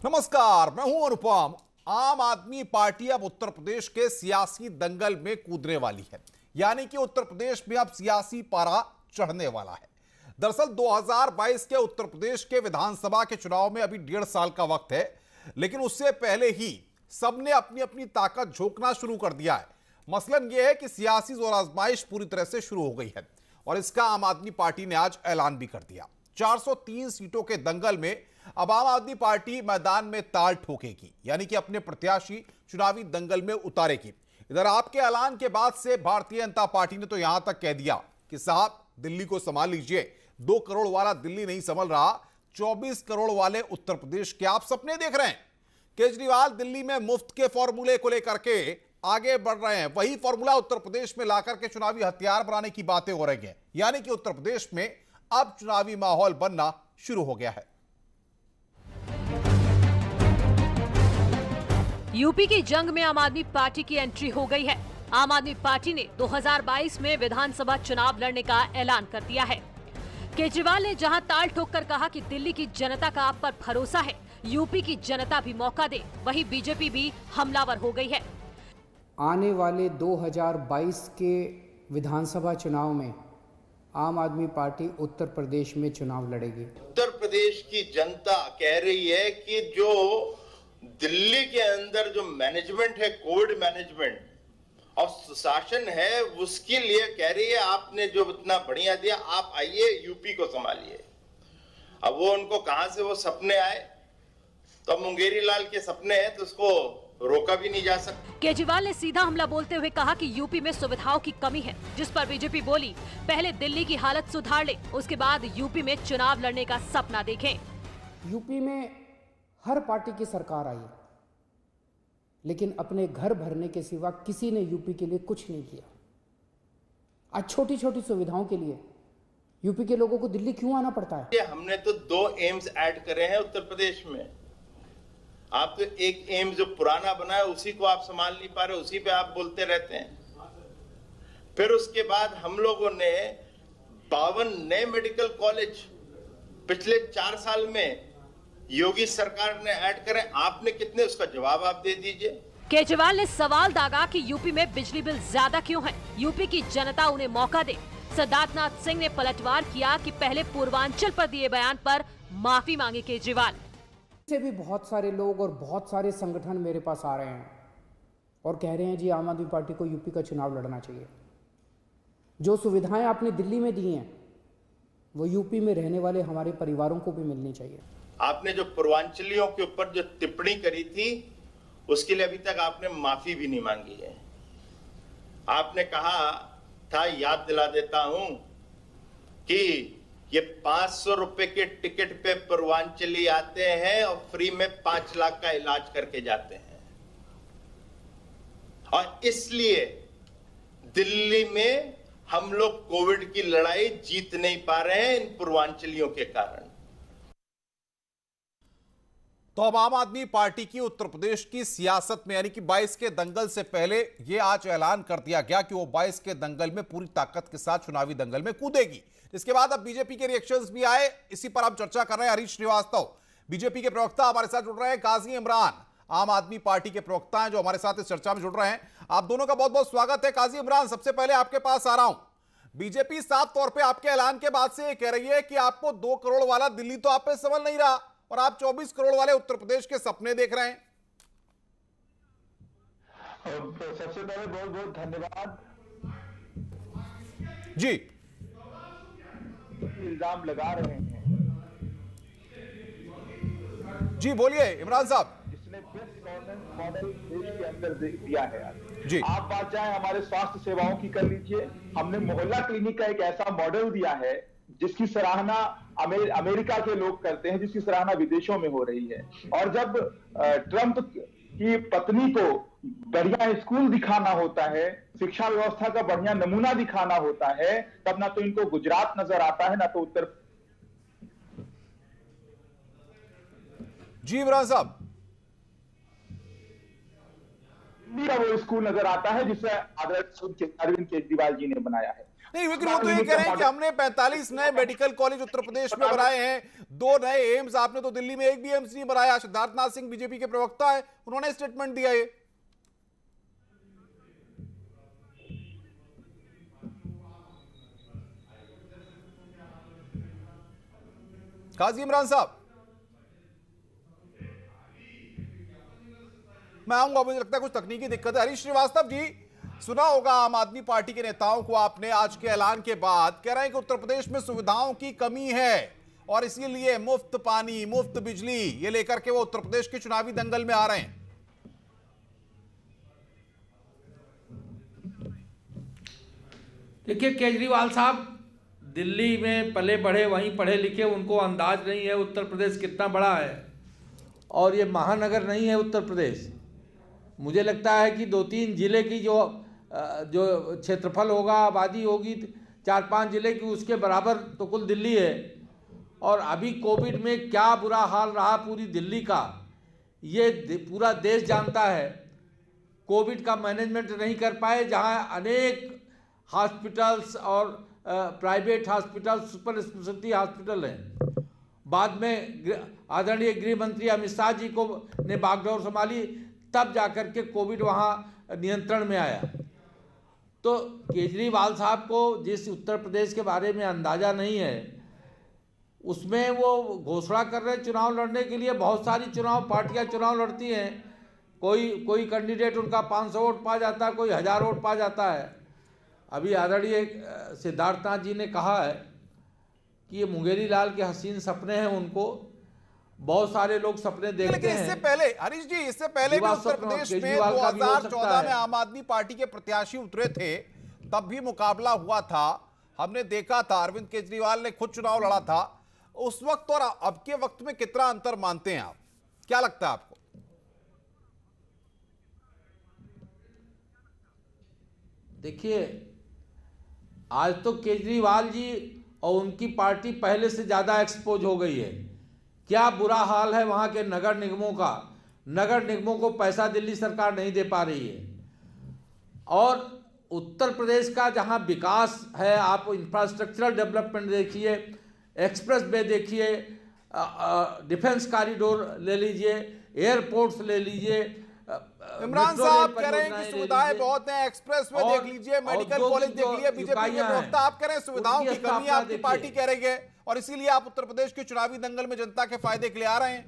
नमस्कार, मैं हूं अनुपम। आम आदमी पार्टी अब उत्तर प्रदेश के सियासी दंगल में कूदने वाली है, यानी कि उत्तर प्रदेश में अब सियासी पारा चढ़ने वाला है। दरअसल 2022 के उत्तर प्रदेश के विधानसभा के चुनाव में अभी 1.5 साल का वक्त है, लेकिन उससे पहले ही सबने अपनी अपनी ताकत झोंकना शुरू कर दिया है। मसलन यह है कि सियासी जोर आजमाइश पूरी तरह से शुरू हो गई है और इसका आम आदमी पार्टी ने आज ऐलान भी कर दिया। 403 सीटों के दंगल में अब आम आदमी पार्टी मैदान में ताल ठोकेगी, यानी कि अपने प्रत्याशी चुनावी दंगल में उतारेगी। इधर आपके ऐलान के बाद से भारतीय जनता पार्टी ने तो यहां तक कह दिया कि साहब दिल्ली को संभाल लीजिए। 2 करोड़ वाला दिल्ली नहीं संभल रहा, 24 करोड़ वाले उत्तर प्रदेश के आप सपने देख रहे हैं। केजरीवाल दिल्ली में मुफ्त के फॉर्मूले को लेकर के आगे बढ़ रहे हैं, वही फॉर्मूला उत्तर प्रदेश में लाकर के चुनावी हथियार बनाने की बातें हो रही हैं, यानी कि उत्तर प्रदेश में अब चुनावी माहौल बनना शुरू हो गया है। यूपी की जंग में आम आदमी पार्टी की एंट्री हो गई है। आम आदमी पार्टी ने 2022 में विधानसभा चुनाव लड़ने का ऐलान कर दिया है। केजरीवाल ने जहां ताल ठोककर कहा कि दिल्ली की जनता का आप पर भरोसा है, यूपी की जनता भी मौका दे, वहीं बीजेपी भी हमलावर हो गई है। आने वाले 2022 के विधानसभा चुनाव में आम आदमी पार्टी उत्तर प्रदेश में चुनाव लड़ेगी। उत्तर प्रदेश की जनता कह रही है कि जो दिल्ली के अंदर जो मैनेजमेंट है, कोविड मैनेजमेंट और सुशासन है, उसके लिए कह रही है आपने जो इतना बढ़िया दिया, आप आइए यूपी को संभालिए। अब वो उनको कहां से वो सपने आए, तो मुंगेरी लाल के सपने हैं तो उसको रोका भी नहीं जा सकता। केजरीवाल ने सीधा हमला बोलते हुए कहा कि यूपी में सुविधाओं की कमी है, जिस पर बीजेपी बोली पहले दिल्ली की हालत सुधार ले, उसके बाद यूपी में चुनाव लड़ने का सपना देखें। यूपी में हर पार्टी की सरकार आई, लेकिन अपने घर भरने के सिवा किसी ने यूपी के लिए कुछ नहीं किया। आज छोटी छोटी सुविधाओं के लिए यूपी के लोगों को दिल्ली क्यों आना पड़ता है? हमने तो 2 एम्स ऐड करे हैं उत्तर प्रदेश में। आप तो एक एम्स जो पुराना बना है उसी को आप संभाल नहीं पा रहे, उसी पे आप बोलते रहते हैं। फिर उसके बाद हम लोगों ने 52 नए मेडिकल कॉलेज पिछले 4 साल में योगी सरकार ने ऐड करें। आपने कितने, उसका जवाब आप दे दीजिए। केजरीवाल ने सवाल दागा कि यूपी में बिजली बिल ज्यादा क्यों है, यूपी की जनता उन्हें मौका दे। सिद्धार्थनाथ सिंह ने पलटवार किया कि पहले पूर्वांचल पर दिए बयान पर माफी मांगी केजरीवाल से भी बहुत सारे लोग और बहुत सारे संगठन मेरे पास आ रहे हैं और कह रहे हैं जी आम आदमी पार्टी को यूपी का चुनाव लड़ना चाहिए। जो सुविधाएं आपने दिल्ली में दी हैं वो यूपी में रहने वाले हमारे परिवारों को भी मिलनी चाहिए। आपने जो पूर्वांचलियों के ऊपर जो टिप्पणी करी थी उसके लिए अभी तक आपने माफी भी नहीं मांगी है। आपने कहा था, याद दिला देता हूं, कि ये 500 रुपए के टिकट पे पूर्वांचली आते हैं और फ्री में 5 लाख का इलाज करके जाते हैं, और इसलिए दिल्ली में हम लोग कोविड की लड़ाई जीत नहीं पा रहे हैं इन पूर्वांचलियों के कारण। तो अब आम आदमी पार्टी की उत्तर प्रदेश की सियासत में, यानी कि 22 के दंगल से पहले यह आज ऐलान कर दिया गया कि वो 22 के दंगल में पूरी ताकत के साथ चुनावी दंगल में कूदेगी। इसके बाद अब बीजेपी के रिएक्शंस भी आए, इसी पर आप चर्चा कर रहे हैं। हरीश श्रीवास्तव बीजेपी के प्रवक्ता हमारे साथ जुड़ रहे हैं, काजी इमरान आम आदमी पार्टी के प्रवक्ता हैं जो हमारे साथ इस चर्चा में जुड़ रहे हैं। आप दोनों का बहुत बहुत स्वागत है। काजी इमरान, सबसे पहले आपके पास आ रहा हूं। बीजेपी साफ तौर पर आपके ऐलान के बाद से कह रही है कि आपको 2 करोड़ वाला दिल्ली तो आप पे संभल नहीं रहा और आप 24 करोड़ वाले उत्तर प्रदेश के सपने देख रहे हैं। सबसे पहले बहुत बहुत धन्यवाद। जी, इल्जाम लगा रहे हैं। जी बोलिए इमरान साहब। इसने बेस्ट गवर्नेंस मॉडल देश के अंदर दिया है जी। आप बात चाहे हमारे स्वास्थ्य सेवाओं की कर लीजिए, हमने मोहल्ला क्लिनिक का एक ऐसा मॉडल दिया है जिसकी सराहना अमेरिका के लोग करते हैं, जिसकी सराहना विदेशों में हो रही है। और जब ट्रंप की पत्नी को बढ़िया स्कूल दिखाना होता है, शिक्षा व्यवस्था का बढ़िया नमूना दिखाना होता है, तब ना तो इनको गुजरात नजर आता है ना तो उत्तर। जी इमरान साहब, वो स्कूल नजर आता है जिसे अरविंद केजरीवाल जी ने बनाया है। नहीं, लेकिन वो तो ये कह रहे हैं कि हमने 45 नए मेडिकल कॉलेज उत्तर प्रदेश में बनाए हैं, 2 नए एम्स, आपने तो दिल्ली में एक भी एम्स नहीं बनाया। सिद्धार्थ नाथ सिंह बीजेपी के प्रवक्ता है, उन्होंने स्टेटमेंट दिया है। काजी इमरान साहब, मैं आऊंगा, मुझे लगता है कुछ तकनीकी दिक्कत है। हरीश श्रीवास्तव जी, सुना होगा आम आदमी पार्टी के नेताओं को आपने आज के ऐलान के बाद, कह रहे हैं कि उत्तर प्रदेश में सुविधाओं की कमी है और इसीलिए मुफ्त पानी, मुफ्त बिजली ये लेकर के वो उत्तर प्रदेश के चुनावी दंगल में आ रहे हैं। देखिए, केजरीवाल साहब दिल्ली में पले बढ़े, वहीं पढ़े लिखे, उनको अंदाज नहीं है उत्तर प्रदेश कितना बड़ा है। और ये महानगर नहीं है उत्तर प्रदेश। मुझे लगता है कि 2-3 जिले की जो क्षेत्रफल होगा, आबादी होगी 4-5 जिले की, उसके बराबर तो कुल दिल्ली है। और अभी कोविड में क्या बुरा हाल रहा पूरी दिल्ली का, ये पूरा देश जानता है। कोविड का मैनेजमेंट नहीं कर पाए, जहां अनेक हॉस्पिटल्स और private hospital, super speciality hospital हैं। बाद में आदरणीय गृह मंत्री अमित शाह जी को ने बागडोर संभाली, तब जाकर के कोविड वहाँ नियंत्रण में आया। तो केजरीवाल साहब को जिस उत्तर प्रदेश के बारे में अंदाज़ा नहीं है, उसमें वो घोषणा कर रहे चुनाव लड़ने के लिए। बहुत सारी पार्टियां चुनाव लड़ती हैं, कोई कैंडिडेट उनका 500 वोट पा जाता है, कोई 1000 वोट पा जाता है। अभी आदरणीय सिद्धार्थ नाथ जी ने कहा है कि ये मुंगेरी लाल के हसीन सपने हैं, उनको बहुत सारे लोग सपने देखते हैं। इससे पहले हरीश जी, इससे पहले भी उत्तर प्रदेश में 2014 में आम आदमी पार्टी के प्रत्याशी उतरे थे, तब भी मुकाबला हुआ था। हमने देखा था अरविंद केजरीवाल ने खुद चुनाव लड़ा था। उस वक्त और अब के वक्त में कितना अंतर मानते हैं आप? क्या लगता है आपको? देखिए, आज तो केजरीवाल जी और उनकी पार्टी पहले से ज़्यादा एक्सपोज हो गई है। क्या बुरा हाल है वहाँ के नगर निगमों का। नगर निगमों को पैसा दिल्ली सरकार नहीं दे पा रही है। और उत्तर प्रदेश का जहाँ विकास है, आप इंफ्रास्ट्रक्चरल डेवलपमेंट देखिए, एक्सप्रेस वे देखिए, डिफेंस कॉरिडोर ले लीजिए, एयरपोर्ट्स ले लीजिए। इमरान साहब कह रहे हैं कि सुविधाएं बहुत हैं, एक्सप्रेस वे देख लीजिए, मेडिकल कॉलेज देख लीजिए। बीजेपी के प्रवक्ता आप कह रहे हैं सुविधाओं की कमी है, आपकी पार्टी कह रही है, और इसीलिए आप उत्तर प्रदेश के चुनावी दंगल में जनता के फायदे के लिए आ रहे हैं।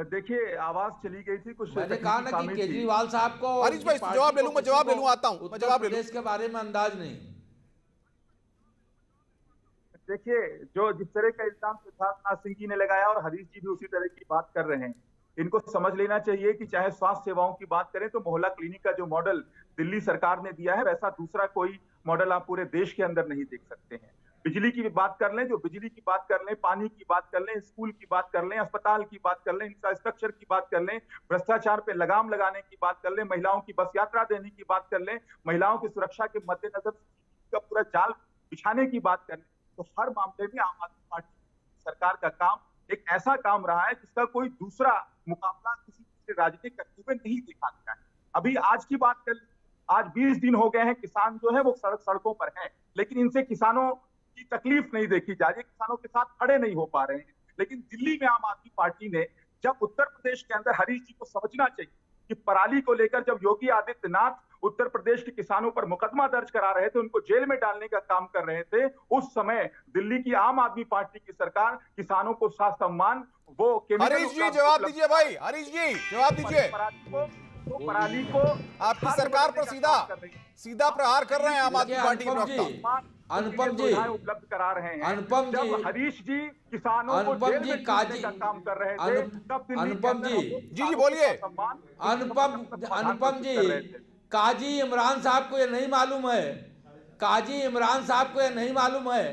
देखिए, आवाज चली गई थी कुछ। मैंने कहा ना कि केजरीवाल साहब को, हरीश भाई जवाब ले लूं, मैं जवाब ले लूं, आता हूं, मैं जवाब ले लूं। प्रदेश के बारे में अंदाज नहीं। देखिए, जो जिस तरह का इल्जाम सिद्धार्थ नाथ सिंह जी ने लगाया और हरीश जी भी उसी तरह की बात कर रहे हैं, इनको समझ लेना चाहिए कि चाहे स्वास्थ्य सेवाओं की बात करें तो मोहल्ला क्लिनिक का जो मॉडल दिल्ली सरकार ने दिया है, वैसा दूसरा कोई मॉडल आप पूरे देश के अंदर नहीं देख सकते हैं। बिजली की बात कर लें, जो बिजली की बात कर लें, पानी की बात कर लें, स्कूल की बात कर लें, अस्पताल की बात कर लें, इंफ्रास्ट्रक्चर की बात कर लें, भ्रष्टाचार पे लगाम लगाने की बात कर लें, महिलाओं की बस यात्रा देने की बात कर लें, महिलाओं की सुरक्षा के मद्देनजर का पूरा जाल बिछाने की बात कर लें, तो हर मामले में आम आदमी पार्टी सरकार का काम एक ऐसा काम रहा है जिसका कोई दूसरा मुकाबला किसी राजनीतिक करते हुए नहीं देखा गया है। अभी आज की बात कर, आज 20 दिन हो गए हैं, किसान जो है वो सड़कों पर हैं, लेकिन इनसे किसानों की तकलीफ नहीं देखी जा रही, किसानों के साथ खड़े नहीं हो पा रहे हैं। लेकिन दिल्ली में आम आदमी पार्टी ने, जब उत्तर प्रदेश के अंदर, हरीश जी को समझना चाहिए कि पराली को लेकर जब योगी आदित्यनाथ उत्तर प्रदेश के किसानों पर मुकदमा दर्ज करा रहे थे, उनको जेल में डालने का काम कर रहे थे, उस समय दिल्ली की आम आदमी पार्टी की सरकार किसानों को साथ सम्मान, वो हरीश जी जवाब दीजिए भाई, हरीश जी जवाब दीजिए। पराली को आपकी सरकार पर सीधा प्रहार कर रहे हैं आम आदमी पार्टी के प्रवक्ता। अनुपम जी उपलब्ध करा रहे हैं। अनुपम जी, हरीश जी किसानों को जेल में डालने का काम कर रहे थे, तब अनुपम जी बोलिए। अनुपम जी, काजी इमरान साहब को यह नहीं मालूम है, काजी इमरान साहब को यह नहीं मालूम है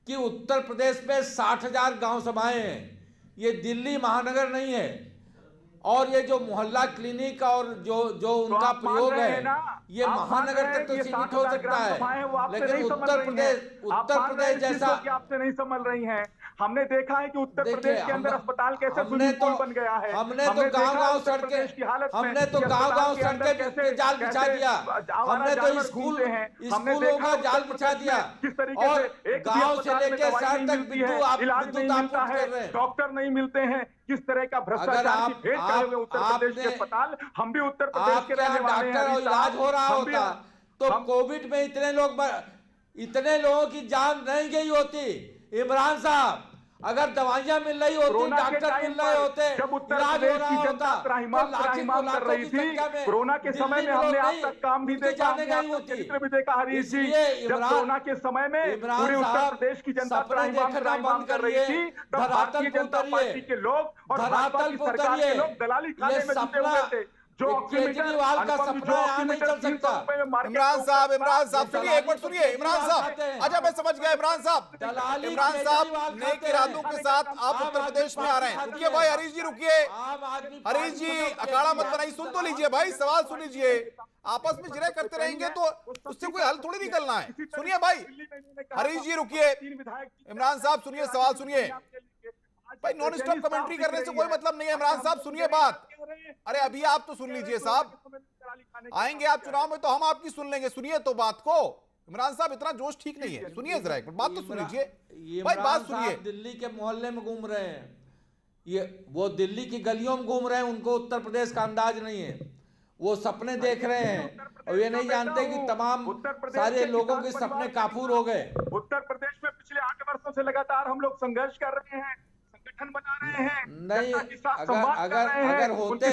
कि उत्तर प्रदेश में 60,000 गांव सभाएं हैं। ये दिल्ली महानगर नहीं है। और ये जो मोहल्ला क्लिनिक और जो उनका प्रयोग है, ये महानगर तक तो सीमित हो सकता है, लेकिन उत्तर प्रदेश जैसा आपसे नहीं समझ रही हैं। हमने देखा है कि उत्तर प्रदेश के अंदर अस्पताल कैसे स्विमिंग पूल बन गया है। हमने तो गांव-गांव सड़कें पे जाल बिछा दिया, हमने तो स्कूलों का जाल बिछा दिया, किस तरीके से गांव से लेकर शहर तक इलाज नहीं मिलता है, डॉक्टर नहीं मिलते हैं, किस तरह का भ्रष्टाचार की भेंट करे हुए उत्तर प्रदेश के अस्पताल। हम भी उत्तर प्रदेश के रहने वाले हैं, डॉक्टर इलाज हो रहा होता तो कोविड में इतने लोगों की जान नहीं गई होती। इमरान साहब, अगर दवाइयां मिल रही होती, डॉक्टर मिल रहे होते, जब उत्तर प्रदेश की जनता त्राहिमाम कर रही थी, कोरोना के समय में हमने आप तक काम भी देखा, चित्र भी देखा हरीश जी। जब कोरोना के समय में पूरे उत्तर प्रदेश की जनता त्राहिमाम कर रही थी, तब भारतीय जनता पार्टी के लोग और भाजपा की सरकार के लोग दलाली खाने में जुटे हुए थे। जो केजरीवाल का सपना यहाँ नहीं चल सकता। इमरान साहब सुनिए, एक मिनट सुनिए इमरान साहब। अच्छा, मैं समझ गया इमरान साहब नेक इरादों के साथ आप उत्तर प्रदेश में आ रहे हैं। रुकिए भाई, हरीश जी रुकिए, हरीश जी अखाड़ा मत बनाइए, सुन तो लीजिए भाई, सवाल सुन लीजिए। आपस में जिरह करते रहेंगे तो उससे कोई हल थोड़ी निकलना है। सुनिए भाई, हरीश जी रुकिए, इमरान साहब सुनिए, सवाल सुनिए भाई। नॉन स्टॉप कमेंट्री करने से कोई मतलब नहीं है। इमरान साहब सुनिए बात, अरे अभी आप तो सुन लीजिए साहब, आएंगे आप चुनाव में तो हम आपकी सुन लेंगे। सुनिए तो बात को इमरान साहब, इतना जोश ठीक नहीं है, सुनिए जरा एक बात तो सुन लीजिए भाई, बात सुनिए। दिल्ली के मोहल्ले में घूम रहे हैं, ये वो दिल्ली की गलियों में घूम रहे हैं, उनको उत्तर प्रदेश का अंदाज नहीं है। वो सपने देख रहे हैं और ये नहीं जानते कि तमाम सारे लोगों के सपने काफूर हो गए। उत्तर प्रदेश में पिछले 8 वर्षों से लगातार हम लोग संघर्ष कर रहे हैं, संगठन बना रहे हैं, नहीं अगर होते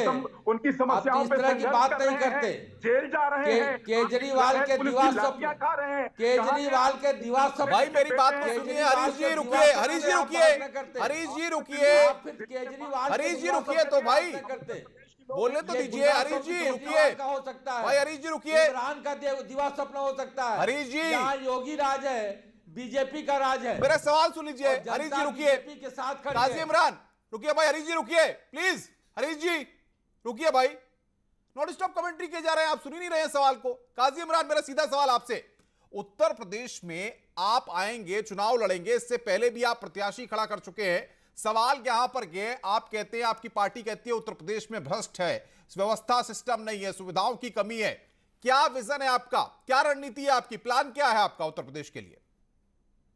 उनकी समस्याओं पे इस तरह की बात नहीं करते। जेल जा रहे हैं, केजरीवाल के दीवार सपने खा रहे हैं, केजरीवाल के दीवार सपने। भाई मेरी बात को सुनिए, हरीश जी रुकिए, हरीश जी रुकिए, हरीश जी रुकिए, हरीश जी रुकिए तो भाई बोलने तो दीजिए। हरीश जी रुकिए, हो सकता है भाई हरीश जी रुकिए, इमरान का दीवार सपना हो सकता है। हरीश जी, यहाँ योगी राज है, बीजेपी का राज है। मेरा सवाल सुन लीजिए, हरीश जी रुकिए, के साथ काजी इमरान रुकिए भाई, हरीश जी रुकिए प्लीज, हरीश जी रुकिए भाई, नॉन स्टॉप कमेंट्री किए जा रहे हैं, आप सुन ही नहीं रहे हैं सवाल को। काजी इमरान, मेरा सीधा सवाल आपसे, उत्तर प्रदेश में आप आएंगे, चुनाव लड़ेंगे, इससे पहले भी आप प्रत्याशी खड़ा कर चुके हैं। सवाल यहां पर गए, आप कहते हैं, आपकी पार्टी कहती है उत्तर प्रदेश में भ्रष्ट है, व्यवस्था सिस्टम नहीं है, सुविधाओं की कमी है। क्या विजन है आपका, क्या रणनीति है आपकी, प्लान क्या है आपका उत्तर प्रदेश के लिए?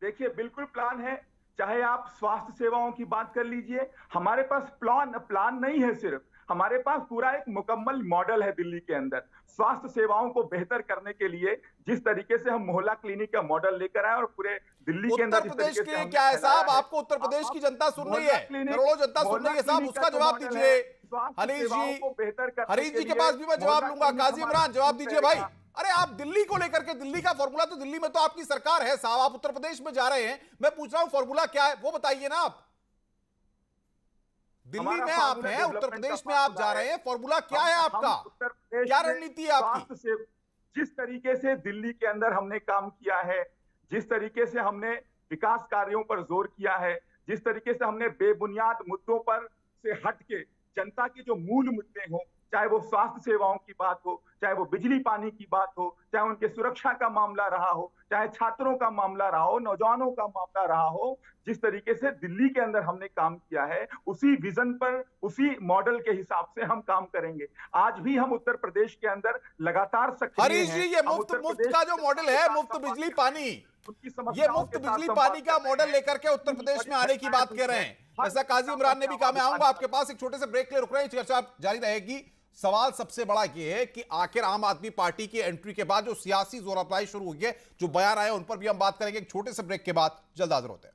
देखिए, बिल्कुल प्लान है। चाहे आप स्वास्थ्य सेवाओं की बात कर लीजिए, हमारे पास प्लान नहीं है, सिर्फ हमारे पास पूरा एक मुकम्मल मॉडल है। दिल्ली के अंदर स्वास्थ्य सेवाओं को बेहतर करने के लिए जिस तरीके से हम मोहल्ला क्लिनिक का मॉडल लेकर आए और पूरे दिल्ली के अंदर उत्तर प्रदेश के लिए क्या है साहब, आपको उत्तर प्रदेश की जनता सुन रही है, करोड़ों जनता सुन रही है साहब, उसका जवाब दीजिए। हरीश जी, हरीश जी के पास भी मैं जवाब लूंगा। काजी इमरान जवाब दीजिए भाई। अरे आप दिल्ली को लेकर के, दिल्ली का फॉर्मूला तो दिल्ली में तो आपकी सरकार है साहब, आप उत्तर प्रदेश में जा रहे हैं, मैं पूछ रहा हूं फॉर्मूला क्या है वो बताइए ना। आप दिल्ली में आप हैं, उत्तर प्रदेश में आप जा रहे हैं, फॉर्मूला क्या है आपका, क्या रणनीति है आपकी? जिस तरीके से दिल्ली के अंदर हमने काम किया है, जिस तरीके से हमने विकास कार्यों पर जोर किया है, जिस तरीके से हमने बेबुनियाद मुद्दों पर से हट के जनता के जो मूल मुद्दे हों, चाहे वो स्वास्थ्य सेवाओं की बात हो, चाहे वो बिजली पानी की बात हो, चाहे उनके सुरक्षा का मामला रहा हो, चाहे छात्रों का मामला रहा हो, नौजवानों का मामला रहा हो, जिस तरीके से दिल्ली के अंदर हमने काम किया है, उसी विजन पर, उसी मॉडल के हिसाब से हम काम करेंगे। आज भी हम उत्तर प्रदेश के अंदर लगातार सक्रिय हैं। हरीश जी, ये मुफ्त का जो मॉडल है, मुफ्त बिजली पानी, ये मुफ्त बिजली पानी का मॉडल लेकर के उत्तर प्रदेश में आने की बात कर रहे हैं, ऐसा काजी इमरान ने भी कहा। मैं आऊंगा आपके पास, एक छोटे से ब्रेक के लिए रुक रहे हैं, चर्चा जारी रहेगी। सवाल सबसे बड़ा यह है कि आखिर आम आदमी पार्टी की एंट्री के बाद जो सियासी जोरापलाई शुरू हुई है, जो बयान आए, उन पर भी हम बात करेंगे एक छोटे से ब्रेक के बाद। जल्द हाजिर होते हैं।